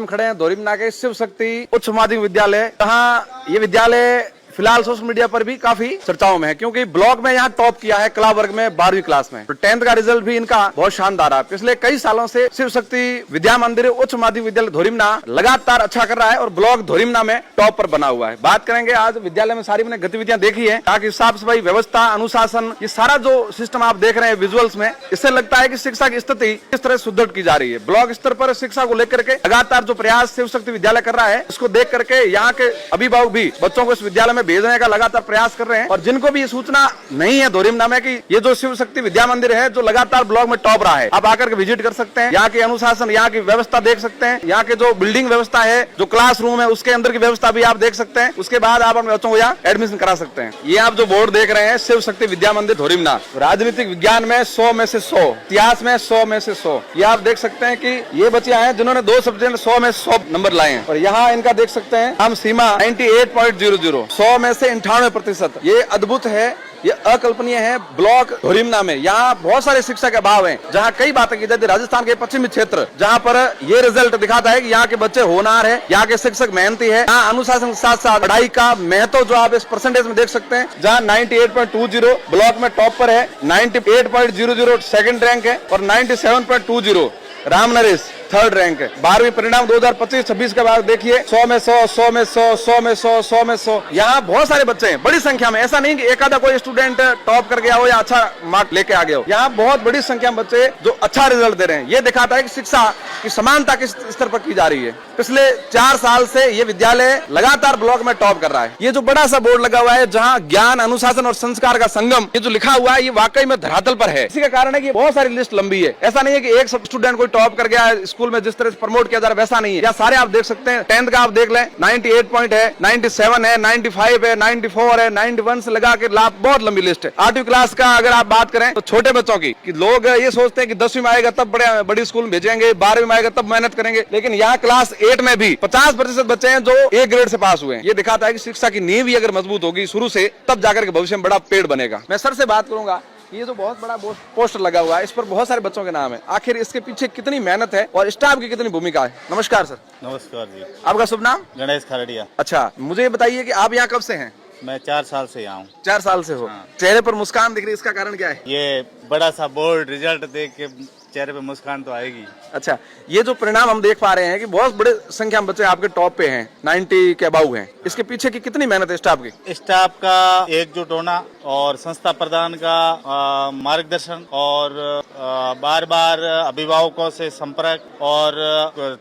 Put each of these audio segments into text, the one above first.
हम खड़े हैं धोरीमना के शिव शक्ति उच्च माध्यमिक विद्यालय। जहाँ ये विद्यालय फिलहाल सोशल मीडिया पर भी काफी चर्चाओं में है, क्योंकि ब्लॉक में यहाँ टॉप किया है कला वर्ग में 12वीं क्लास में। तो 10th का रिजल्ट भी इनका बहुत शानदार है। पिछले कई सालों से शिव शक्ति विद्या मंदिर उच्च माध्यमिक विद्यालय धोरीमना लगातार अच्छा कर रहा है और ब्लॉक धोरीमना में टॉप पर बना हुआ है। बात करेंगे आज विद्यालय में सारी मैंने गतिविधियां देखी है, ताकि साफ सफाई व्यवस्था अनुशासन ये सारा जो सिस्टम आप देख रहे हैं विजुअल्स में, इससे लगता है कि शिक्षा की स्थिति किस तरह सुदृढ़ की जा रही है। ब्लॉक स्तर पर शिक्षा को लेकर के लगातार जो प्रयास शिव शक्ति विद्यालय कर रहा है, उसको देख करके यहाँ के अभिभावक भी बच्चों को इस विद्यालय में भेजने का लगातार प्रयास कर रहे हैं। और जिनको भी ये सूचना नहीं है धोरीमना में कि ये जो शिव शक्ति विद्या मंदिर है जो लगातार ब्लॉक में टॉप रहा है, आप आकर के विजिट कर सकते हैं। यहाँ की अनुशासन, यहाँ की व्यवस्था देख सकते हैं। यहाँ के जो बिल्डिंग व्यवस्था है, जो क्लासरूम है, उसके अंदर की व्यवस्था भी आप देख सकते हैं। उसके बाद आप अपने बच्चों को यहाँ एडमिशन करा सकते हैं। ये आप जो बोर्ड देख रहे हैं शिव शक्ति विद्या मंदिर धोरीमना, राजनीतिक विज्ञान में 100 में से 100, इतिहास में 100 में से 100। ये आप देख सकते हैं कि ये बच्चे हैं जिन्होंने 2 सब्जेक्ट 100 में 100 नंबर लाए हैं। और यहाँ इनका देख सकते हैं हम सीमा 98.00, 100 में से 98%। ये अद्भुत है, ये अकल्पनीय है। ब्लॉक धोरीमना में यहाँ बहुत सारे शिक्षा के अभाव हैं, जहाँ कई बातें की जाती है। राजस्थान के पश्चिमी क्षेत्र जहाँ पर ये रिजल्ट दिखाता है कि यहाँ के बच्चे होनहार है, यहाँ के शिक्षक मेहनती है, यहाँ अनुशासन के साथ साथ पढ़ाई का महत्व जो आप इस परसेंटेज में देख सकते हैं, जहाँ 98.20 ब्लॉक में टॉप पर है, 98.00 सेकंड रैंक है और 97.20 राम नरेश थर्ड रैंक है। 12वीं परिणाम 2025-26 के बाद देखिए 100 में 100, 100 में 100, 100 में 100, 100 में 100। यहाँ बहुत सारे बच्चे हैं बड़ी संख्या में। ऐसा नहीं कि एक आधा कोई स्टूडेंट टॉप कर गया हो या अच्छा मार्क लेके आ गया हो। यहाँ बहुत बड़ी संख्या में बच्चे जो अच्छा रिजल्ट दे रहे हैं। ये दिखाता है कि शिक्षा की समानता किस स्तर पर की जा रही है। पिछले 4 साल से ये विद्यालय लगातार ब्लॉक में टॉप कर रहा है। ये जो बड़ा सा बोर्ड लगा हुआ है, जहाँ ज्ञान, अनुशासन और संस्कार का संगम, ये जो लिखा हुआ है, ये वाकई में धरातल पर है। इसी का कारण है कि बहुत सारी लिस्ट लंबी है। ऐसा नहीं है कि एक स्टूडेंट कोई टॉप कर गया है स्कूल में जिस तरह से प्रमोट किया जा रहा है, वैसा नहीं है। या सारे आप देख सकते हैं। 10th का आप देख लें, 98 पॉइंट है, 97 है, 95 है, 94 है, 91 से लगा के लाभ बहुत लंबी लिस्ट है। 8वीं क्लास का अगर आप बात करें तो छोटे बच्चों की, कि लोग ये सोचते हैं कि 10वीं में आएगा तब बड़ी स्कूल में भेजेंगे, 12वीं में आएगा तब मेहनत करेंगे, लेकिन यहाँ क्लास 8 में भी 50% बच्चे हैं जो A ग्रेड से पास हुए हैं। ये दिखाता है कि शिक्षा की नींव ही अगर मजबूत होगी शुरू से, तब जाकर के भविष्य में बड़ा पेड़ बनेगा। मैं सर से बात करूंगा। ये जो बहुत बड़ा पोस्टर लगा हुआ है, इस पर बहुत सारे बच्चों के नाम है। आखिर इसके पीछे कितनी मेहनत है और स्टाफ की कितनी भूमिका है? नमस्कार सर। नमस्कार जी। आपका शुभ नाम? गणेश खरड़िया। अच्छा, मुझे बताइए कि आप यहाँ कब से हैं? मैं 4 साल से यहाँ हूँ। 4 साल से हो। हाँ। चेहरे पर मुस्कान दिख रही है, इसका कारण क्या है? ये बड़ा सा बोर्ड रिजल्ट देख के चेहरे पे मुस्कान तो आएगी। अच्छा, ये जो परिणाम हम देख पा रहे हैं कि बहुत बड़े संख्या में बच्चे आपके टॉप पे हैं, 90 के अबाउ हैं, इसके पीछे की कितनी मेहनत है स्टाफ की? स्टाफ का एकजुट होना और संस्था प्रधान का मार्गदर्शन और बार बार अभिभावकों से संपर्क और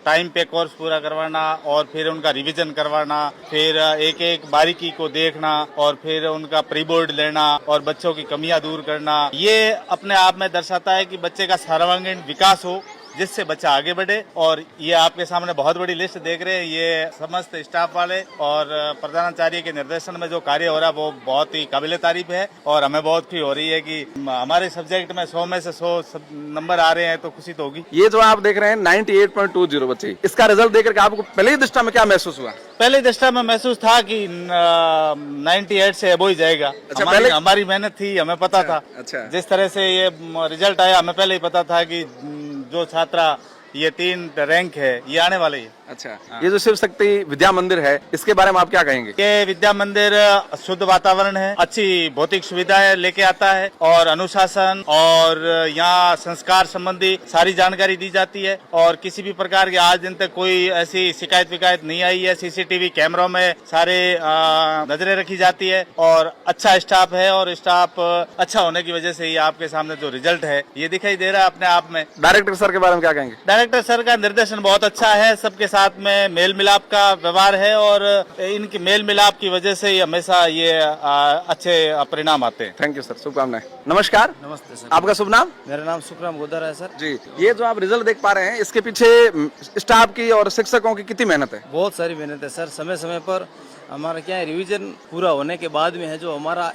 टाइम पे कोर्स पूरा करवाना और फिर उनका रिवीजन करवाना, फिर एक एक बारीकी को देखना और फिर उनका प्री बोर्ड लेना और बच्चों की कमियां दूर करना, ये अपने आप में दर्शाता है कि बच्चे का सर्वांगीण विकास हो, जिससे बच्चा आगे बढ़े। और ये आपके सामने बहुत बड़ी लिस्ट देख रहे हैं। ये समस्त स्टाफ वाले और प्रधानाचार्य के निर्देशन में जो कार्य हो रहा है वो बहुत ही काबिले तारीफ है और हमें बहुत खुशी हो रही है कि हमारे सब्जेक्ट में 100 में से 100 नंबर आ रहे हैं, तो खुशी तो होगी। ये जो आप देख रहे हैं 98.20 बच्चे, इसका रिजल्ट देकर के आपको पहले ही दृष्टा में क्या महसूस हुआ? पहले दृष्टा में महसूस था कि 98 से अबो ही जाएगा। अच्छा, हमारी मेहनत थी, हमें पता था। अच्छा। जिस तरह से ये रिजल्ट आया, हमें पहले ही पता था कि जो छात्रा ये 3 रैंक है, ये आने वाले ही। अच्छा, ये जो शिव शक्ति विद्या मंदिर है, इसके बारे में आप क्या कहेंगे? ये विद्या मंदिर शुद्ध वातावरण है, अच्छी भौतिक सुविधाएं लेके आता है और अनुशासन और यहाँ संस्कार संबंधी सारी जानकारी दी जाती है और किसी भी प्रकार के आज दिन तक कोई ऐसी शिकायत विकायत नहीं आई है। सीसीटीवी कैमरों में सारे नजरें रखी जाती है और अच्छा स्टाफ है और स्टाफ अच्छा होने की वजह से ही आपके सामने जो रिजल्ट है ये दिखाई दे रहा है अपने आप में। डायरेक्टर सर के बारे में क्या कहेंगे? डायरेक्टर सर का निर्देशन बहुत अच्छा है, सबके साथ में मेल मिलाप का व्यवहार है और इनकी मेल मिलाप की वजह से ही हमेशा ये अच्छे परिणाम आते हैं। थैंक यू सर, शुभकामनाएं। नमस्कार। नमस्ते सर। आपका शुभ नाम? मेरा नाम सुखराम गोदर है सर जी। ये जो आप रिजल्ट देख पा रहे हैं, इसके पीछे स्टाफ की और शिक्षकों की कितनी मेहनत है? बहुत सारी मेहनत है सर। समय समय पर हमारा क्या है, रिवीजन पूरा होने के बाद में है जो हमारा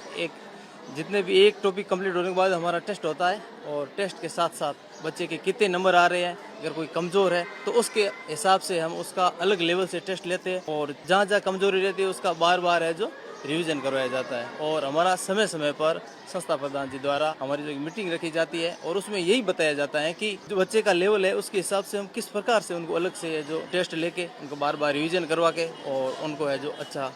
जितने भी एक टॉपिक कंप्लीट होने के बाद हमारा टेस्ट होता है और टेस्ट के साथ साथ बच्चे के कितने नंबर आ रहे हैं, अगर कोई कमजोर है तो उसके हिसाब से हम उसका अलग लेवल से टेस्ट लेते हैं और जहाँ जहाँ कमजोरी रहती है उसका बार बार है जो रिवीजन करवाया जाता है और हमारा समय समय पर संस्था प्रधान जी द्वारा हमारी जो मीटिंग रखी जाती है और उसमें यही बताया जाता है कि जो बच्चे का लेवल है उसके हिसाब से हम किस प्रकार से उनको अलग से जो टेस्ट लेके उनको बार बार रिवीजन करवा के और उनको है जो अच्छा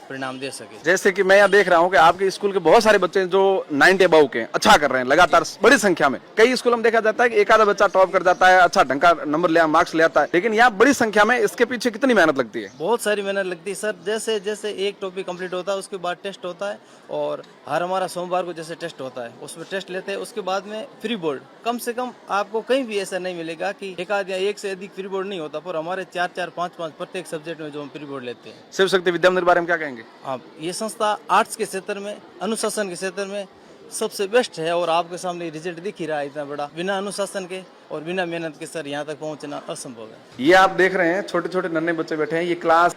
परिणाम दे सके। जैसे कि मैं यहाँ देख रहा हूँ कि आपके स्कूल के बहुत सारे बच्चे जो 90 अबव के अच्छा कर रहे हैं लगातार बड़ी संख्या में। कई स्कूल में देखा जाता है कि एक आधा बच्चा टॉप कर जाता है, अच्छा ढंग का नंबर ले मार्क्स ले आता है, लेकिन यहाँ बड़ी संख्या में इसके पीछे कितनी मेहनत लगती है? बहुत सारी मेहनत लगती है सर। जैसे जैसे एक टॉपिक कंप्लीट होता है उसके बाद टेस्ट होता है और हर हमारा सोमवार को जैसे टेस्ट होता है उसमें टेस्ट लेते हैं। उसके बाद में फ्री बोर्ड कम से कम आपको कहीं भी ऐसा नहीं मिलेगा कि एक आध या एक से अधिक फ्री बोर्ड नहीं होता, पर हमारे 4-4, 5-5 प्रत्येक सब्जेक्ट में जो हम फ्री बोर्ड लेते हैं। शिव शक्ति विद्या मंदिर बारे में क्या कहेंगे आप? ये संस्था आर्ट्स के क्षेत्र में, अनुशासन के क्षेत्र में सबसे बेस्ट है और आपके सामने रिजल्ट दिख ही रहा है इतना बड़ा। बिना अनुशासन के और बिना मेहनत के सर यहाँ तक पहुँचना असंभव है। ये आप देख रहे हैं छोटे छोटे नन्हे बच्चे बैठे हैं, ये क्लास,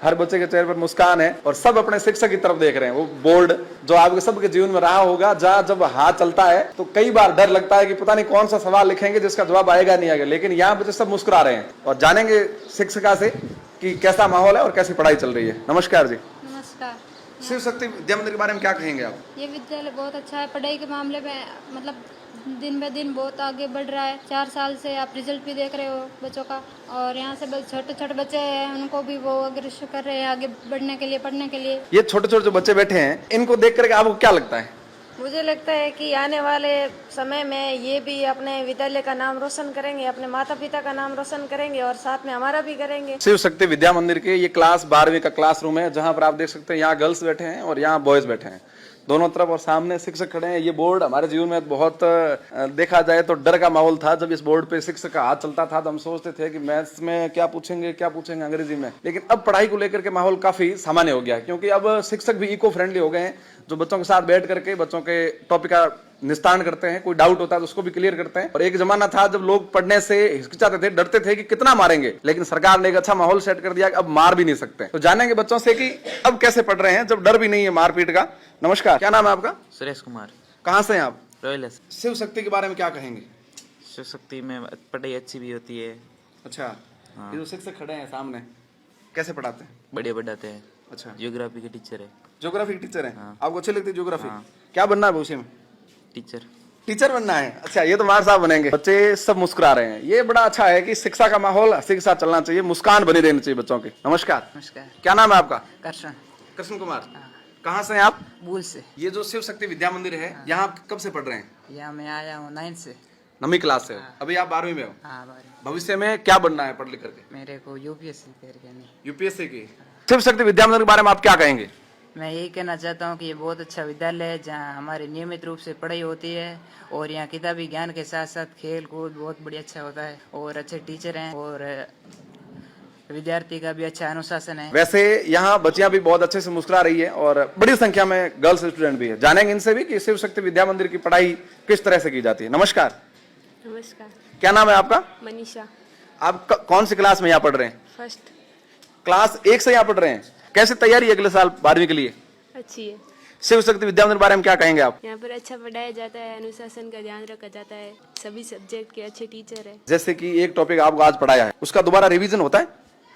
हर बच्चे के चेहरे पर मुस्कान है और सब अपने शिक्षक की तरफ देख रहे हैं। वो बोर्ड जो आपके सबके जीवन में रहा होगा, जहाँ जब हाथ चलता है तो कई बार डर लगता है कि पता नहीं कौन सा सवाल लिखेंगे जिसका जवाब आएगा नहीं आएगा, लेकिन यहाँ बच्चे सब मुस्कुरा रहे हैं और जानेंगे शिक्षिका से कि कैसा माहौल है और कैसी पढ़ाई चल रही है। नमस्कार जी। नमस्कार। शिव शक्ति विद्या मंदिर के बारे में क्या कहेंगे आप? ये विद्यालय बहुत अच्छा है, पढ़ाई के मामले में मतलब दिन ब दिन बहुत आगे बढ़ रहा है। 4 साल से आप रिजल्ट भी देख रहे हो बच्चों का, और यहाँ से छोटे छोटे बच्चे हैं उनको भी वो अग्रसर कर रहे हैं आगे बढ़ने के लिए, पढ़ने के लिए। ये छोटे छोटे जो बच्चे बैठे हैं इनको देख करके आपको क्या लगता है? मुझे लगता है कि आने वाले समय में ये भी अपने विद्यालय का नाम रोशन करेंगे, अपने माता पिता का नाम रोशन करेंगे और साथ में हमारा भी करेंगे। शिव शक्ति विद्या मंदिर के ये क्लास 12वीं का क्लासरूम है, जहां पर आप देख सकते हैं यहाँ गर्ल्स बैठे हैं और यहाँ बॉयज बैठे हैं दोनों तरफ, और सामने शिक्षक खड़े हैं। ये बोर्ड हमारे जीवन में बहुत देखा जाए तो डर का माहौल था। जब इस बोर्ड पे शिक्षक का हाथ चलता था तो हम सोचते थे कि मैथ्स में क्या पूछेंगे अंग्रेजी में, लेकिन अब पढ़ाई को लेकर के माहौल काफी सामान्य हो गया है, क्योंकि अब शिक्षक भी इको फ्रेंडली हो गए हैं, जो बच्चों के साथ बैठ करके बच्चों के टॉपिक का निस्तारण करते हैं। कोई डाउट होता है तो उसको भी क्लियर करते हैं। और एक जमाना था जब लोग पढ़ने से हिचकिचाते थे, डरते थे कि कितना मारेंगे, लेकिन सरकार ने एक अच्छा माहौल सेट कर दिया कि अब मार भी नहीं सकते। तो जानेंगे बच्चों से कि अब कैसे पढ़ रहे हैं जब डर भी नहीं है मारपीट का। नमस्कार, क्या नाम है आपका? सुरेश कुमार। कहाँ से हैं आप? रॉयल। शिव शक्ति के बारे में क्या कहेंगे? शिव शक्ति में पढ़ाई अच्छी भी होती है। अच्छा, ये जो शिक्षक खड़े हैं सामने कैसे पढ़ाते हैं? बढ़िया पढ़ाते हैं। अच्छा, जियोग्राफी के टीचर है। ज्योग्राफी के टीचर हैं। हाँ। आपको अच्छी लगती है ज्योग्राफी? हाँ। क्या बनना है भविष्य में? टीचर बनना है। अच्छा, ये तो मार साहब बनेंगे। बच्चे सब मुस्कुरा रहे हैं, ये बड़ा अच्छा है कि शिक्षा का माहौल हंसी के साथ चलना चाहिए, मुस्कान बनी रहनी चाहिए बच्चों की। नमस्कार। नमस्कार। क्या नाम है आपका? कृष्ण कुमार। कहाँ से हैं आप? भूल से। ये जो शिव शक्ति विद्या मंदिर है, यहाँ आप कब से पढ़ रहे हैं? यहाँ मैं आया हूँ 9 से। 9वीं क्लास से। अभी आप 12वीं में हो। हाँ, बारी। भविष्य में क्या बनना है पढ़ लिख करके? मेरे को यूपीएससी करके। यूपीएससी की। शिव शक्ति विद्या मंदिर के बारे में आप क्या कहेंगे? मैं यही कहना चाहता हूँ कि ये बहुत अच्छा विद्यालय है, जहाँ हमारी नियमित रूप से पढ़ाई होती है और यहाँ किताबी ज्ञान के साथ साथ खेल कूद बहुत बढ़िया अच्छा होता है और अच्छे टीचर हैं और विद्यार्थी का भी अच्छा अनुशासन है। वैसे यहाँ बच्चियां भी बहुत अच्छे से मुस्कुरा रही है और बड़ी संख्या में गर्ल्स स्टूडेंट भी है। जानेंगे इनसे भी कि शिव शक्ति विद्या मंदिर की पढ़ाई किस तरह से की जाती है। नमस्कार। नमस्कार। क्या नाम है आपका? मनीषा। आप कौन सी क्लास में यहाँ पढ़ रहे हैं? फर्स्ट। क्लास 1 से यहाँ पढ़ रहे हैं। कैसे तैयारी अगले साल 12वीं के लिए? अच्छी है। शिव शक्ति विद्या मंदिर के बारे में क्या कहेंगे आप? यहाँ पर अच्छा पढ़ाया जाता है, अनुशासन का ध्यान रखा जाता है, सभी सब्जेक्ट के अच्छे टीचर है। जैसे कि एक टॉपिक आपको आज पढ़ाया है, उसका दोबारा रिवीजन होता है?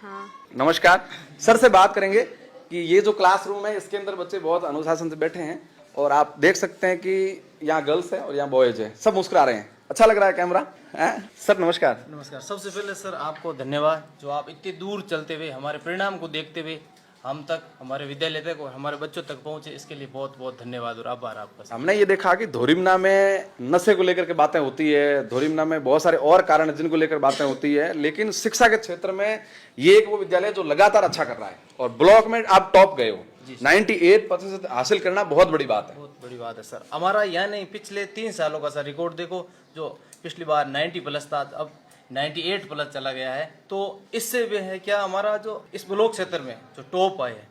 हाँ। नमस्कार। सर से बात करेंगे कि ये जो क्लासरूम है इसके अंदर बच्चे बहुत अनुशासन से बैठे हैं और आप देख सकते हैं कि यहाँ गर्ल्स है और यहाँ बॉयज है, सब मुस्कुरा रहे हैं। अच्छा लग रहा है कैमरा है? सर नमस्कार। नमस्कार। सबसे पहले सर आपको धन्यवाद, जो आप इतनी दूर चलते हुए हमारे परिणाम को देखते हुए हम तक, हमारे विद्यालय तक और हमारे बच्चों तक पहुंचे, इसके लिए बहुत बहुत धन्यवाद और आभार आपका। हमने ये देखा कि धोरीमना में नशे को लेकर के बातें होती है, धोरीमना में बहुत सारे और कारण जिनको लेकर बातें होती है, लेकिन शिक्षा के क्षेत्र में ये एक वो विद्यालय जो लगातार अच्छा कर रहा है और ब्लॉक में आप टॉप गए हो। 98% हासिल करना बहुत बड़ी बात है। बहुत बड़ी बात है सर। हमारा यह नहीं, पिछले 3 सालों का सर रिकॉर्ड देखो, जो पिछली बार 90+ था, अब 98+ चला गया है। तो इससे भी है क्या, हमारा जो इस ब्लॉक क्षेत्र में जो टॉप आए हैं,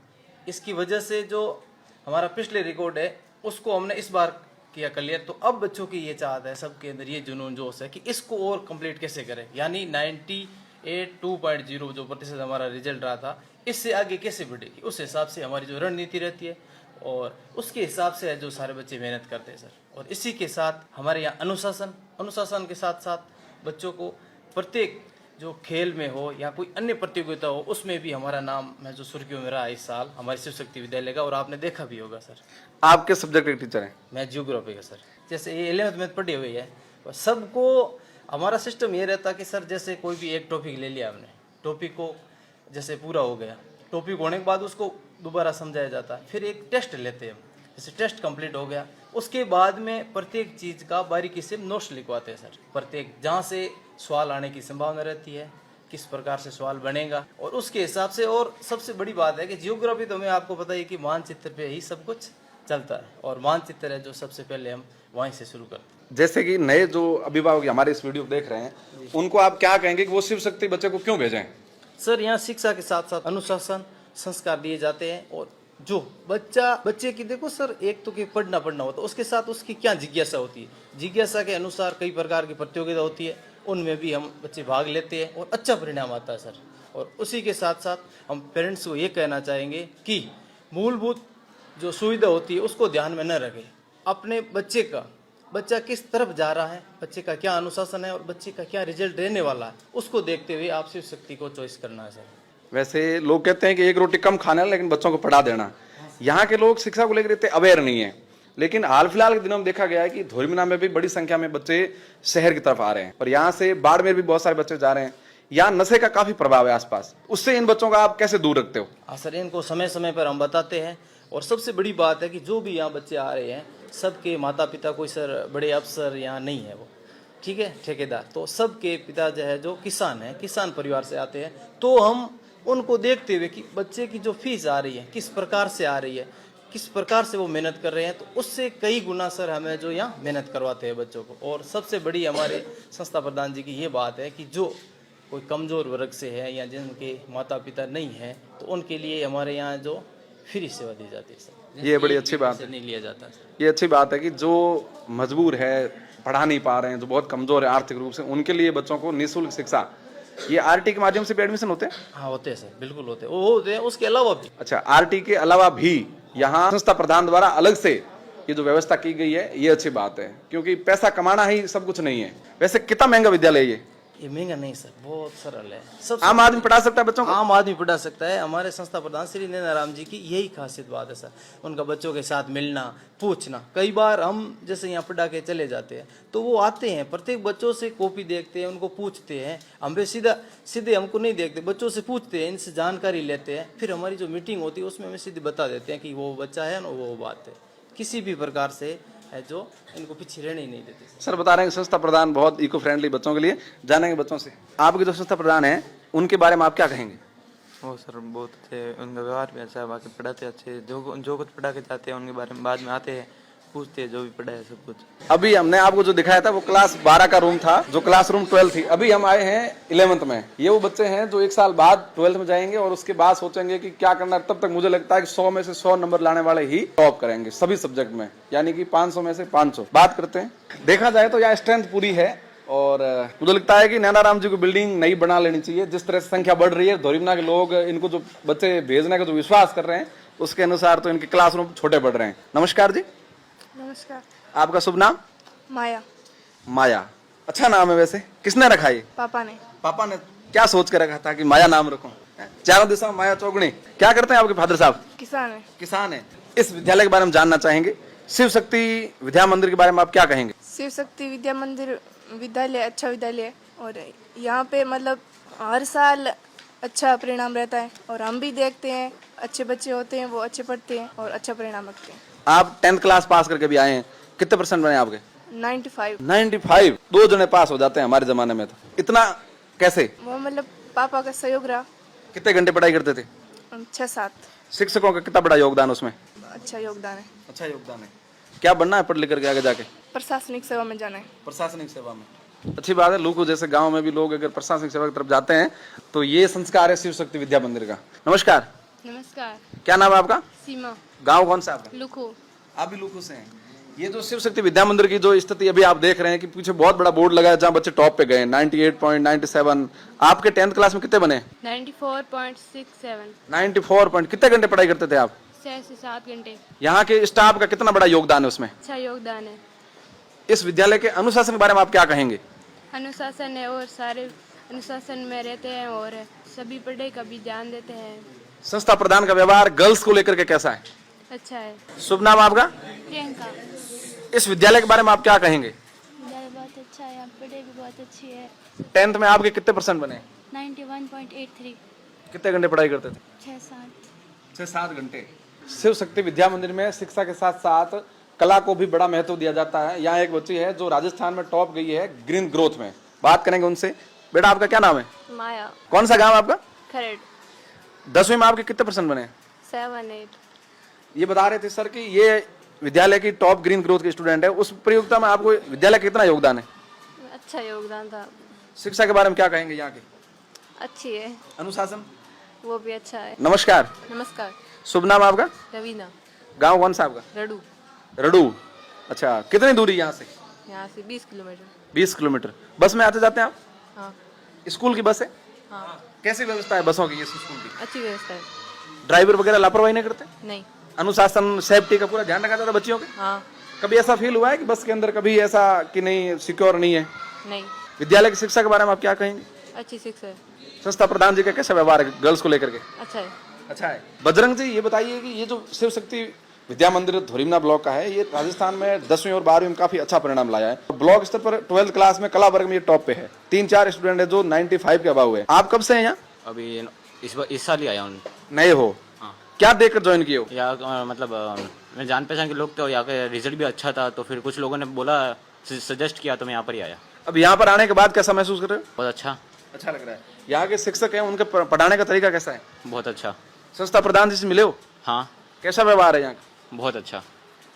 इसकी वजह से जो हमारा पिछले रिकॉर्ड है उसको हमने इस बार किया क्लियर। तो अब बच्चों की ये चाहत है, सबके अंदर ये जुनून जोश है कि इसको और कंप्लीट कैसे करें, यानी 98.2 जो प्रतिशत हमारा रिजल्ट रहा था, इससे आगे कैसे बढ़ेगी, उस हिसाब से हमारी जो रणनीति रहती है और उसके हिसाब से जो सारे बच्चे मेहनत करते हैं सर। और इसी के साथ हमारे यहाँ अनुशासन के साथ साथ बच्चों को प्रत्येक जो खेल में हो या कोई अन्य प्रतियोगिता हो उसमें भी हमारा नाम है जो सुर्खियों में रहा इस साल हमारे शिव शक्ति विद्यालय का। और आपने देखा भी होगा सर, आप किस सब्जेक्ट के टीचर हैं? मैं जियोग्राफी का सर। जैसे ये 11th में पढ़ी हुई है, और सबको हमारा सिस्टम ये रहता कि सर जैसे कोई भी एक टॉपिक ले लिया हमने, टॉपिक को जैसे पूरा हो गया, टॉपिक होने के बाद उसको दोबारा समझाया जाता है, फिर एक टेस्ट लेते हैं हम, जैसे टेस्ट कंप्लीट हो गया उसके बाद में प्रत्येक चीज़ का बारीकी से नोट्स लिखवाते हैं सर। प्रत्येक जहाँ से सवाल आने की संभावना रहती है, किस प्रकार से सवाल बनेगा, और उसके हिसाब से। और सबसे बड़ी बात है कि जियोग्राफी तो हमें आपको पता है कि मानचित्र पे ही सब कुछ चलता है, और मानचित्र है जो सबसे पहले हम वहीं से शुरू करते हैं। जैसे कि नए जो अभिभावक हमारे इस वीडियो को देख रहे हैं उनको आप क्या कहेंगे कि वो शिव शक्ति बच्चे को क्यों भेजें? सर यहाँ शिक्षा के साथ साथ अनुशासन संस्कार दिए जाते हैं, और जो बच्चे की देखो सर, एक तो कि पढ़ना होता है, उसके साथ उसकी क्या जिज्ञासा होती है, जिज्ञासा के अनुसार कई प्रकार की प्रतियोगिता होती है, उनमें भी हम बच्चे भाग लेते हैं और अच्छा परिणाम आता है सर। और उसी के साथ साथ हम पेरेंट्स को ये कहना चाहेंगे कि मूलभूत जो सुविधा होती है उसको ध्यान में न रखें, अपने बच्चा किस तरफ जा रहा है, बच्चे का क्या अनुशासन है और बच्चे का क्या रिजल्ट रहने वाला है, उसको देखते हुए आप शिव शक्ति को चॉइस करना है सर। वैसे लोग कहते हैं कि एक रोटी कम खाना है लेकिन बच्चों को पढ़ा देना। यहाँ के लोग शिक्षा को लेकर इतने अवेयर नहीं है, लेकिन हाल फिलहाल के दिनों में देखा गया है कि धोरीमिना में भी बड़ी संख्या में बच्चे शहर की तरफ आ रहे हैं, और यहाँ से बाड़मेर भी बहुत सारे बच्चे जा रहे हैं। यहाँ नशे का काफी प्रभाव है आसपास, उससे इन बच्चों का आप कैसे दूर रखते हो? हाँ सर, इनको समय समय पर हम बताते हैं, और सबसे बड़ी बात है कि जो भी यहाँ बच्चे आ रहे हैं सबके माता पिता कोई सर बड़े अफसर यहाँ नहीं है, वो ठीक है ठेकेदार, तो सबके पिता जो है जो किसान है, किसान परिवार से आते हैं। तो हम उनको देखते हुए कि बच्चे की जो फीस आ रही है किस प्रकार से आ रही है, किस प्रकार से वो मेहनत कर रहे हैं, तो उससे कई गुना सर हमें जो यहाँ मेहनत करवाते हैं बच्चों को। और सबसे बड़ी हमारे संस्था प्रधान जी की ये बात है कि जो कोई कमज़ोर वर्ग से है या जिनके माता पिता नहीं है, तो उनके लिए हमारे यहाँ जो फ्री सेवा दी जाती है सर। ये बड़ी अच्छी बात है, नहीं लिया जाता सर। ये अच्छी बात है कि जो मजबूर है, पढ़ा नहीं पा रहे हैं, जो बहुत कमजोर है आर्थिक रूप से, उनके लिए बच्चों को निःशुल्क शिक्षा, ये आरटी के माध्यम से भी एडमिशन होते हैं? हाँ होते हैं सर, बिल्कुल होते हैं, वो होते हैं। उसके अलावा भी अच्छा, आरटी के अलावा भी यहाँ संस्था प्रधान द्वारा अलग से ये जो व्यवस्था की गई है, ये अच्छी बात है, क्योंकि पैसा कमाना ही सब कुछ नहीं है। वैसे कितना महंगा विद्यालय है ये महंगा नहीं सर, बहुत सरल है, सब आम आदमी पढ़ा सकता है बच्चों को? आम आदमी पढ़ा सकता है। हमारे संस्था प्रधान श्री नैनाराम जी की यही खासियत बात है सर, उनका बच्चों के साथ मिलना, पूछना। कई बार हम जैसे यहाँ पढ़ा के चले जाते हैं तो वो आते हैं, प्रत्येक बच्चों से कॉपी देखते हैं, उनको पूछते हैं, हम सीधे हमको नहीं देखते, बच्चों से पूछते हैं, इनसे जानकारी लेते हैं, फिर हमारी जो मीटिंग होती है उसमें हमें सीधे बता देते हैं कि वो बच्चा है ना, वो बात है। किसी भी प्रकार से है जो इनको पीछे रहने ही नहीं देते। सर बता रहे हैं संस्था प्रधान बहुत इको फ्रेंडली बच्चों के लिए, जानेंगे बच्चों से। आपके जो संस्था प्रधान है उनके बारे में आप क्या कहेंगे? वो सर बहुत अच्छे, उनका व्यवहार भी अच्छा है, बाकी पढ़ाते अच्छे, जो कुछ पढ़ा के जाते हैं उनके बारे में बाद में आते हैं, पूछते हैं जो भी पढ़ा है सब कुछ। अभी हमने आपको जो दिखाया था वो क्लास 12 का रूम था, जो क्लासरूम 12 थी। अभी हम आए हैं 11th में। ये वो बच्चे हैं जो 1 साल बाद 12th में जाएंगे और उसके बाद सोचेंगे कि क्या करना। तब तक मुझे लगता है कि 100 में से 100 नंबर लाने वाले ही टॉप करेंगे सभी सब्जेक्ट में, यानी कि 500 में से 500। बात करते हैं, देखा जाए तो यहाँ स्ट्रेंथ पूरी है, और मुझे लगता है कि नैनाराम जी को बिल्डिंग नई बना लेनी चाहिए। जिस तरह से संख्या बढ़ रही है, धोरीमिना के लोग इनको जो बच्चे भेजने का जो विश्वास कर रहे हैं उसके अनुसार तो इनके क्लासरूम छोटे बढ़ रहे हैं। नमस्कार जी। नमस्कार। आपका शुभ नाम? माया। माया, अच्छा नाम है वैसे, किसने रखा ये? पापा ने। पापा ने क्या सोच कर रखा था कि माया नाम रखूं? चारों दिशा माया चौगुनी। क्या करते हैं आपके फादर साहब? किसान है। किसान है। इस विद्यालय के बारे में जानना चाहेंगे, शिव शक्ति विद्या मंदिर के बारे में आप क्या कहेंगे? शिव शक्ति विद्या मंदिर विद्यालय अच्छा विद्यालय है, और यहाँ पे मतलब हर साल अच्छा परिणाम रहता है, और हम भी देखते हैं अच्छे बच्चे होते हैं, वो अच्छे पढ़ते हैं और अच्छा परिणाम रखते हैं। आप 10th क्लास पास करके भी आए हैं, कितने % बने आपके? 95। 95। 2 जने पास हो जाते हैं हमारे जमाने में, तो इतना कैसे? वो मतलब पापा का सहयोग रहा। कितने घंटे पढ़ाई करते थे? 6-7। शिक्षकों का कितना बड़ा योगदान उसमें? अच्छा योगदान है। अच्छा योगदान है। क्या बनना है पढ़ लिख करके आगे जाके? प्रशासनिक सेवा में जाना है। प्रशासनिक सेवा में। अच्छी बात है, लूकू जैसे गांव में भी लोग अगर प्रशासनिक सेवा की तरफ जाते हैं तो ये संस्कार है शिव शक्ति विद्या मंदिर का। नमस्कार। नमस्कार। क्या नाम है आपका? सीमा। गांव कौन सा आपका? लुखू। आप भी लुखू से हैं। ये जो शिव शक्ति विद्या मंदिर की जो स्थिति अभी आप देख रहे हैं कि पीछे बहुत बड़ा बोर्ड लगा है जहाँ बच्चे टॉप पे गए 98.97। आपके 10th क्लास में कितने बने? 94.67। 94 कितने घंटे पढ़ाई करते थे आप? 6 से 7 घंटे। यहाँ के स्टाफ का कितना बड़ा योगदान है उसमें? अच्छा योगदान है। इस विद्यालय के अनुशासन के बारे में आप क्या कहेंगे? अनुशासन है और सारे अनुशासन में रहते हैं और सभी पढ़ाई का भी ध्यान देते हैं। संस्था प्रधान का व्यवहार गर्ल्स को लेकर के कैसा है? अच्छा है। शुभ नाम आपका? प्रियंका। इस विद्यालय के बारे में आप क्या कहेंगे? विद्यालय बहुत अच्छा है, यहाँ पढ़ाई भी बहुत अच्छी है। 10th में आपके कितने % बने? 91.83। कितने घंटे पढ़ाई करते थे? 6-7 घंटे। शिव शक्ति विद्या मंदिर में शिक्षा के साथ साथ कला को भी बड़ा महत्व दिया जाता है। यहाँ एक बच्ची है जो राजस्थान में टॉप गई है ग्रीन ग्रोथ में, बात करेंगे उनसे। बेटा आपका क्या नाम है? माया। कौन सा गांव आपका? खरेड़। 10वीं में आपके कितने % बने? 7-8। ये बता रहे थे सर कि ये विद्यालय की टॉप ग्रीन ग्रोथ की स्टूडेंट है। उस प्रतियोगिता में आपको विद्यालय का कितना योगदान है? अच्छा योगदान था। शिक्षा के बारे में क्या कहेंगे यहाँ के? अच्छी है। अनुशासन? वो भी अच्छा है। नमस्कार। नमस्कार। शुभ नाम आपका? रवीना। गांव कौन सा आपका? रडू। रडू। अच्छा, कितनी दूरी यहाँ से? यहाँ से 20 किलोमीटर। 20 किलोमीटर। बस में आते जाते हैं आप? हाँ। स्कूल की बस है? हाँ। कैसी व्यवस्था है बसों की इस स्कूल की? अच्छी व्यवस्था है। ड्राइवर वगैरह लापरवाही नहीं करते? नहीं। अनुशासन सेफ्टी का पूरा ध्यान रखा जाता है बच्चियों के? हाँ। कभी ऐसा फील हुआ है कि बस के अंदर कभी ऐसा कि नहीं सिक्योर नहीं है? नहीं। विद्यालय की शिक्षा के बारे में आप क्या कहेंगे? अच्छी शिक्षा है। संस्था प्रधान जी का कैसा व्यवहार है गर्ल्स को लेकर के? अच्छा है। अच्छा है। बजरंग जी ये बताइए कि ये जो शिव शक्ति विद्या मंदिर धोरीमना ब्लॉक का है, ये राजस्थान में 10वीं और 12वीं में काफी अच्छा परिणाम लाया है। ब्लॉक स्तर पर 12th क्लास में कला वर्ग में ये टॉप पे है। 3-4 स्टूडेंट है जो 95 के अबाव है। आप कब से हैं यहाँ? अभी इस साल ही आया हूँ। नए हो? हाँ। क्या देखकर ज्वाइन किए हो? यहाँ मतलब मैं जान पहचान के लोग थे और यहाँ का रिजल्ट भी अच्छा था, तो फिर कुछ लोगों ने बोला, सजेस्ट किया, तो मैं यहाँ पर ही आया। अब यहाँ पर आने के बाद कैसा महसूस कर रहे हो? बहुत अच्छा। अच्छा लग रहा है। यहाँ के शिक्षक हैं, उनके पढ़ाने का तरीका कैसा है? बहुत अच्छा। संस्था प्रधान जी से मिले हो? हाँ। कैसा व्यवहार है यहाँ का? बहुत अच्छा।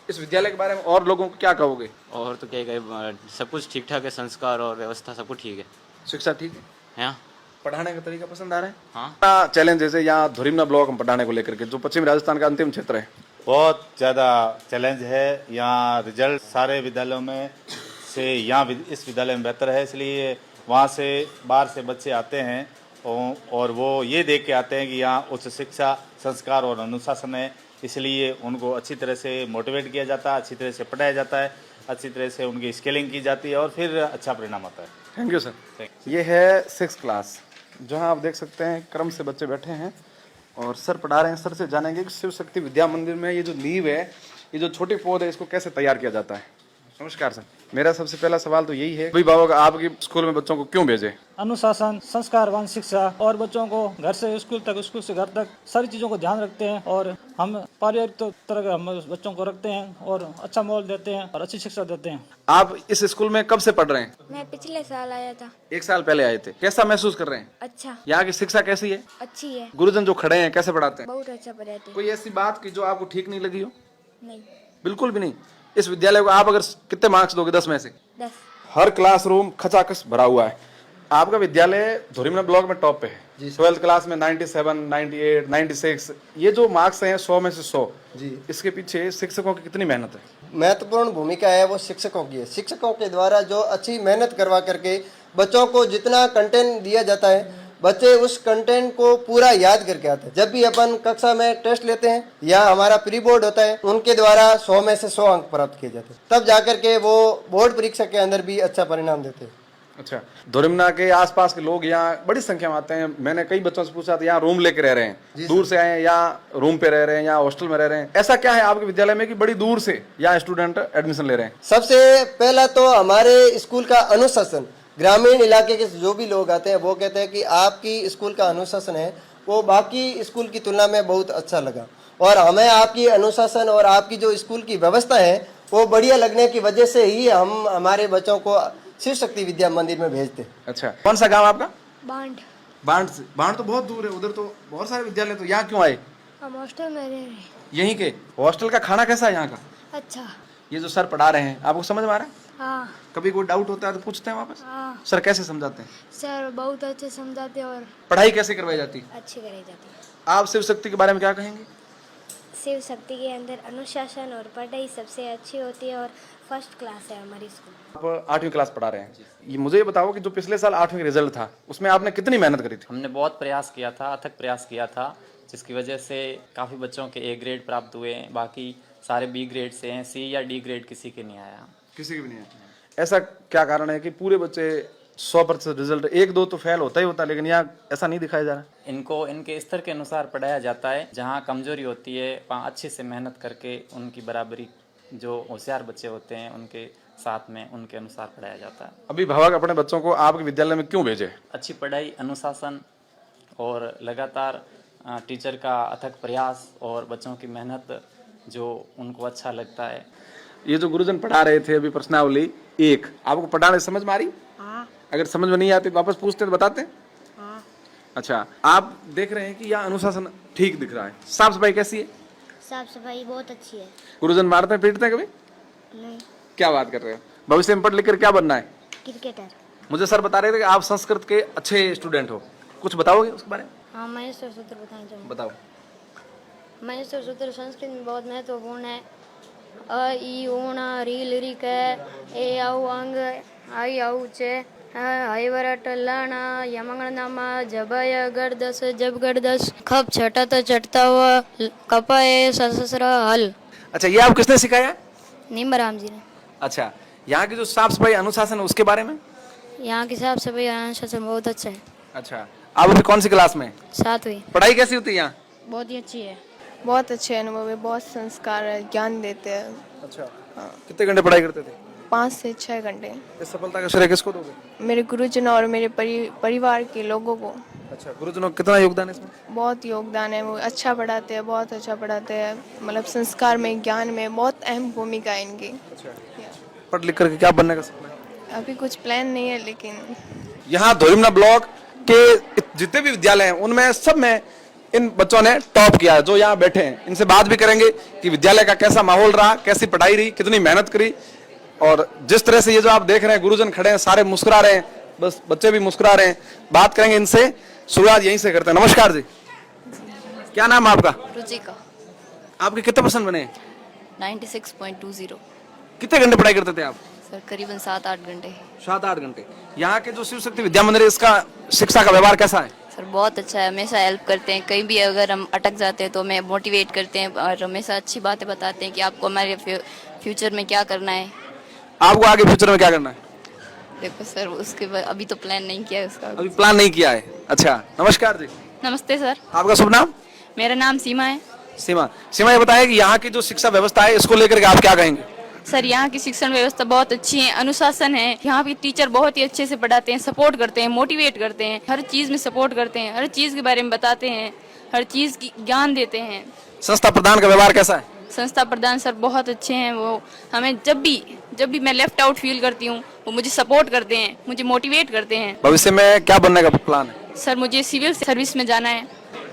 इस विद्यालय के बारे में और लोगों को क्या कहोगे? और तो क्या कहे, सब कुछ ठीक ठाक है, संस्कार और व्यवस्था सब कुछ ठीक है। शिक्षा ठीक है? हाँ। पढ़ाने का तरीका पसंद आ रहा है? हाँ। चैलेंज जैसे यहाँ धोरीमना ब्लॉक में पढ़ाने को लेकर के, जो पश्चिमी राजस्थान का अंतिम क्षेत्र है, बहुत ज़्यादा चैलेंज है। यहाँ रिजल्ट सारे विद्यालयों में से यहाँ इस विद्यालय में बेहतर है, इसलिए वहाँ से बाहर से बच्चे आते हैं और वो ये देख के आते हैं कि यहाँ उच्च शिक्षा, संस्कार और अनुशासन है, इसलिए उनको अच्छी तरह से मोटिवेट किया जाता है, अच्छी तरह से पढ़ाया जाता है, अच्छी तरह से उनकी स्केलिंग की जाती है और फिर अच्छा परिणाम आता है। Thank you sir. ये है 6th क्लास, जहाँ आप देख सकते हैं क्रम से बच्चे बैठे हैं और सर पढ़ा रहे हैं। सर से जानेंगे कि शिव शक्ति विद्या मंदिर में ये जो नींव है, ये जो छोटी पौध है, इसको कैसे तैयार किया जाता है। नमस्कार सर। मेरा सबसे पहला सवाल तो यही है, अभिभावक आपकी स्कूल में बच्चों को क्यों भेजे? अनुशासन, संस्कारवान शिक्षा और बच्चों को घर से स्कूल तक, स्कूल से घर तक सारी चीज़ों को ध्यान रखते हैं और हम पारिवारिक तरह का हम बच्चों को रखते हैं और अच्छा माहौल देते हैं और अच्छी शिक्षा देते हैं। आप इस स्कूल में कब से पढ़ रहे हैं? मैं पिछले साल आया था। 1 साल पहले आए थे। कैसा महसूस कर रहे हैं? अच्छा। यहाँ की शिक्षा कैसी है? अच्छी है। गुरुजन जो खड़े हैं कैसे पढ़ाते हैं? बहुत अच्छा पढ़ाते हैं। कोई ऐसी बात की जो आपको ठीक नहीं लगी हो? नहीं। बिल्कुल भी नहीं। इस विद्यालय को आप अगर कितने मार्क्स दोगे 10 में से? 10। हर क्लासरूम खचाखच भरा हुआ है। आपका विद्यालय धोरीमना ब्लॉक में टॉप पे है। 12th क्लास में 97, 98, 96, ये जो मार्क्स हैं 100 में से 100 जी, इसके पीछे शिक्षकों की कितनी मेहनत है? महत्वपूर्ण भूमिका है वो शिक्षकों की है। शिक्षकों के द्वारा जो अच्छी मेहनत करवा करके बच्चों को जितना कंटेंट दिया जाता है, बच्चे उस कंटेंट को पूरा याद करके आते हैं। जब भी अपन कक्षा में टेस्ट लेते हैं या हमारा प्री बोर्ड होता है, उनके द्वारा 100 में से 100 अंक प्राप्त किए जाते हैं, तब जाकर के वो बोर्ड परीक्षा के अंदर भी अच्छा परिणाम देते हैं। अच्छा, धोरीमना के आसपास के लोग यहाँ बड़ी संख्या में आते हैं। मैंने कई बच्चों से पूछा था, यहाँ रूम लेके रह रहे हैं, दूर से आए हैं या रूम पे रह रहे हैं या हॉस्टल में रह रहे हैं। ऐसा क्या है आपके विद्यालय में कि बड़ी दूर से यहाँ स्टूडेंट एडमिशन ले रहे हैं? सबसे पहला तो हमारे स्कूल का अनुशासन, ग्रामीण इलाके के जो भी लोग आते हैं वो कहते हैं कि आपकी स्कूल का अनुशासन है वो बाकी स्कूल की तुलना में बहुत अच्छा लगा और हमें आपकी अनुशासन और आपकी जो स्कूल की व्यवस्था है वो बढ़िया लगने की वजह से ही हम हमारे बच्चों को शिव शक्ति विद्या मंदिर में भेजते। अच्छा, कौन सा गांव आपका? बांड। बांड से? बांड तो बहुत दूर है, उधर तो बहुत सारे विद्यालय, तो यहाँ क्यों आए? हम हॉस्टल में रह रहे हैं। यहीं के हॉस्टल का खाना कैसा है यहाँ का? अच्छा। ये जो सर पढ़ा रहे हैं आपको समझ में आ रहा है? हाँ। कभी कोई डाउट होता है तो पूछते हैं वापस? हाँ। सर कैसे समझाते हैं? सर बहुत अच्छे समझाते हैं और पढ़ाई कैसे करवाई जाती है? अच्छी कराई जाती है। आप शिव शक्ति के बारे में क्या कहेंगे? शिव शक्ति के अंदर अनुशासन और पढ़ाई सबसे अच्छी होती है और फर्स्ट क्लास है हमारी स्कूल। आप 8वीं क्लास पढ़ा रहे हैं, ये मुझे ये बताओ कि जो पिछले साल 8वीं का रिजल्ट था उसमें आपने कितनी मेहनत करी थी? हमने बहुत प्रयास किया था, अथक प्रयास किया था, जिसकी वजह से काफ़ी बच्चों के A ग्रेड प्राप्त हुए हैं, बाकी सारे B ग्रेड से हैं, C या D ग्रेड किसी के नहीं आया। किसी के भी नहीं आया। ऐसा क्या कारण है कि पूरे बच्चे 100% रिजल्ट, 1-2 तो फेल होता ही होता है, लेकिन यहाँ ऐसा नहीं दिखाया जा रहा। इनको इनके स्तर के अनुसार पढ़ाया जाता है। जहाँ कमजोरी होती है वहाँ अच्छे से मेहनत करके उनकी बराबरी जो होशियार बच्चे होते हैं उनके साथ में उनके अनुसार पढ़ाया जाता है। अभिभावक अपने बच्चों को आपके विद्यालय में क्यों भेजे? अच्छी पढ़ाई, अनुशासन और लगातार टीचर का अथक प्रयास और बच्चों की मेहनत जो उनको अच्छा लगता है। ये जो गुरुजन पढ़ा रहे थे अभी प्रश्नावली 1, आपको पढ़ाने समझ में आ रही? हाँ। अगर समझ में नहीं आती तो वापस पूछते तो बताते? हाँ। अच्छा, आप देख रहे हैं कि यह अनुशासन ठीक दिख रहा है। साफ सफाई कैसी है? साफ सफाई बहुत अच्छी है। गुरुजन मारते हैं पीटते हैं कभी? नहीं। क्या बात कर रहे हो? भविष्य में पढ़ लिख कर क्या बनना है? क्रिकेटर। मुझे सर बता रहे थे कि आप संस्कृत के अच्छे स्टूडेंट हो, कुछ बताओगे उसके बारे में? हाँ, महेश्वर सूत्र बताना चाहूँगा। बताओ। महेश्वर सूत्र संस्कृत में बहुत महत्वपूर्ण है। अ ई ऊण री लिरी क ए औ अंग आई औ चे हयवरट लण यमंगण नाम जबय गर्दस जब गर्दस खप छटत चटता व कपय ससस्र हल। अच्छा, ये आप किसने सिखाया? नीमराम जी ने। अच्छा, यहाँ की जो साफ सफाई अनुशासन है उसके बारे में? यहाँ की साफ सफाई अनुशासन बहुत अच्छा है। अच्छा, आप अभी कौन सी क्लास में? 7वीं। पढ़ाई कैसी होती है यहाँ? बहुत ही अच्छी है। बहुत अच्छे अनुभव है, बहुत संस्कार है, ज्ञान देते हैं। अच्छा, हाँ। कितने घंटे पढ़ाई करते थे? 5 से 6 घंटे। इस सफलता का श्रेय किसको दोगे? मेरे गुरुजन और मेरे परिवार के लोगों को। अच्छा, गुरुजनों का कितना योगदान है इसमें? बहुत योगदान है, वो अच्छा पढ़ाते हैं, बहुत अच्छा पढ़ाते हैं। मतलब संस्कार में, ज्ञान में बहुत अहम भूमिका है इनकी। अच्छा, पढ़ लिख करके क्या बनने का सपना है? अभी कुछ प्लान नहीं है, लेकिन यहाँ धोरिमना ब्लॉक के जितने भी विद्यालय हैं उनमें सब में इन बच्चों ने टॉप किया है। जो यहाँ बैठे हैं इनसे बात भी करेंगे कि विद्यालय का कैसा माहौल रहा, कैसी पढ़ाई रही, कितनी मेहनत करी। और जिस तरह से ये जो आप देख रहे हैं गुरुजन खड़े हैं, सारे मुस्कुरा रहे हैं, बस बच्चे भी मुस्कुरा रहे हैं। बात करेंगे इनसे, शुरुआत यहीं से करते हैं। नमस्कार जी, क्या नाम है आपका? रुचिका। आपके कितने % बने? 96.20। कितने घंटे पढ़ाई करते थे आप? सर करीबन 7-8 घंटे। 7-8 घंटे। यहाँ के जो शिव शक्ति विद्या मंदिर है इसका शिक्षा का व्यवहार कैसा है? सर बहुत अच्छा है, हमेशा हेल्प करते हैं। कहीं भी अगर हम अटक जाते हैं तो हमें मोटिवेट करते हैं और हमेशा अच्छी बातें बताते हैं कि आपको हमारे फ्यूचर में क्या करना है। आपको आगे फ्यूचर में क्या करना है? देखो सर, उसके बाद अभी तो प्लान नहीं किया है उसका। अभी प्लान नहीं किया है। अच्छा, नमस्कार जी। नमस्ते सर। आपका शुभ नाम? मेरा नाम सीमा है। सीमा, ये बताएं कि यहाँ की जो शिक्षा व्यवस्था है इसको लेकर के आप क्या कहेंगे? सर यहाँ की शिक्षण व्यवस्था बहुत अच्छी है, अनुशासन है। यहाँ के टीचर बहुत ही अच्छे से पढ़ाते हैं, सपोर्ट करते हैं, मोटिवेट करते हैं, हर चीज में सपोर्ट करते हैं, हर चीज के बारे में बताते हैं, हर चीज की ज्ञान देते हैं। संस्था प्रधान का व्यवहार कैसा है? संस्था प्रधान सर बहुत अच्छे हैं। वो हमें जब भी मैं लेफ्ट आउट फील करती हूँ वो मुझे सपोर्ट करते हैं, मुझे मोटिवेट करते हैं। भविष्य में क्या बनने का प्लान है? सर मुझे सिविल सर्विस में जाना है।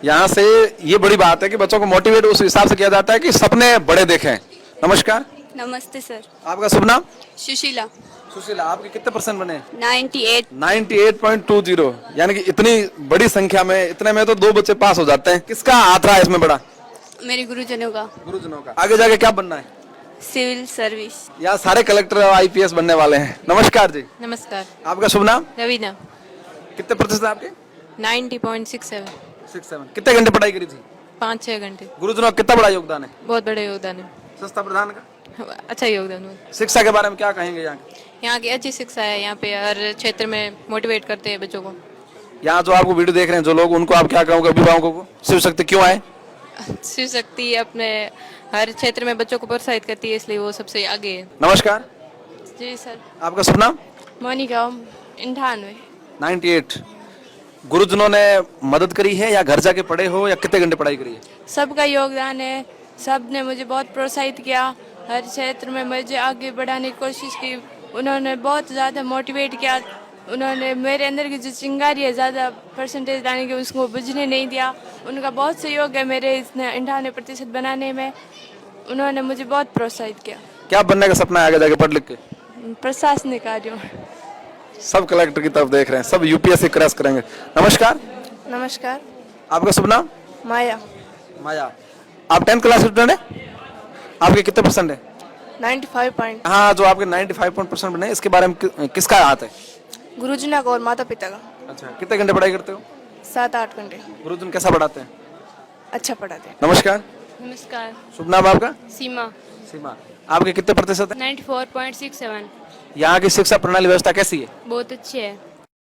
यहाँ से ये बड़ी बात है कि बच्चों को मोटिवेट उस हिसाब से किया जाता है कि सपने बड़े देखें। नमस्कार। नमस्ते सर। आपका शुभ नाम? सुशीला। सुशीला, आपके कितने % बने? 98। 98.20, यानी कि इतनी बड़ी संख्या में, इतने में तो 2 बच्चे पास हो जाते हैं। किसका हाथ रहा है इसमें बड़ा? मेरे गुरुजनों का। गुरुजनों का। आगे जाके क्या बनना है? Civil service. यहाँ सारे कलेक्टर और IPS बनने वाले हैं। नमस्कार जी। नमस्कार। आपका शुभ नाम? रवीना। कितने % आपके? 90.67। 67। कितने घंटे पढ़ाई करी थी? 5-6 घंटे। गुरुजनों का कितना बड़ा योगदान है? बहुत बड़ा योगदान है। संस्था प्रधान का अच्छा योगदान है। शिक्षा के बारे में क्या कहेंगे? यहाँ की अच्छी शिक्षा है, यहाँ पे हर क्षेत्र में मोटिवेट करते हैं बच्चों को। यहाँ जो आपको वीडियो देख रहे हैं जो लोग, उनको आप क्या कहोगे अभिभावकों को? शिव शक्ति क्यों आए? शिव शक्ति अपने हर क्षेत्र में बच्चों को प्रोत्साहित करती है, इसलिए वो सबसे आगे है। नमस्कार जी सर। आपका शुभ नाम? मोनिका। 98। 98। गुरुजनों ने मदद करी है या घर जाके पढ़े हो या कितने घंटे पढ़ाई करी है? सबका योगदान है, सब ने मुझे बहुत प्रोत्साहित किया, हर क्षेत्र में मुझे आगे बढ़ाने की कोशिश की। उन्होंने बहुत ज़्यादा मोटिवेट किया, उन्होंने मेरे अंदर की जो चिंगारी है ज़्यादा % लाने की उसको बुझने नहीं दिया। उनका बहुत सहयोग है मेरे इस 98% बनाने में। उन्होंने मुझे बहुत प्रोत्साहित किया। क्या बनने का सपना है आगे जाके पढ़ लिख के? प्रशासनिक कार्यों। सब कलेक्टर की तरफ देख रहे हैं, सब UPSC क्रैश करेंगे। नमस्कार। नमस्कार। आपका शुभ नाम? माया। माया, आप 10th क्लास स्टूडेंट है? आपके कितने % है? 95. हाँ, जो आपके 95% बने इसके बारे में किसका हाथ है? गुरुजनों का और माता पिता का। अच्छा, कितने घंटे पढ़ाई करते हो? 7-8 घंटे। गुरुजन कैसा पढ़ाते हैं? अच्छा पढ़ाते हैं। नमस्कार। नमस्कार। शुभ नाम आपका? सीमा। सीमा, आपके कितने % है? 94.67। यहाँ की शिक्षा प्रणाली व्यवस्था कैसी है? बहुत अच्छी है।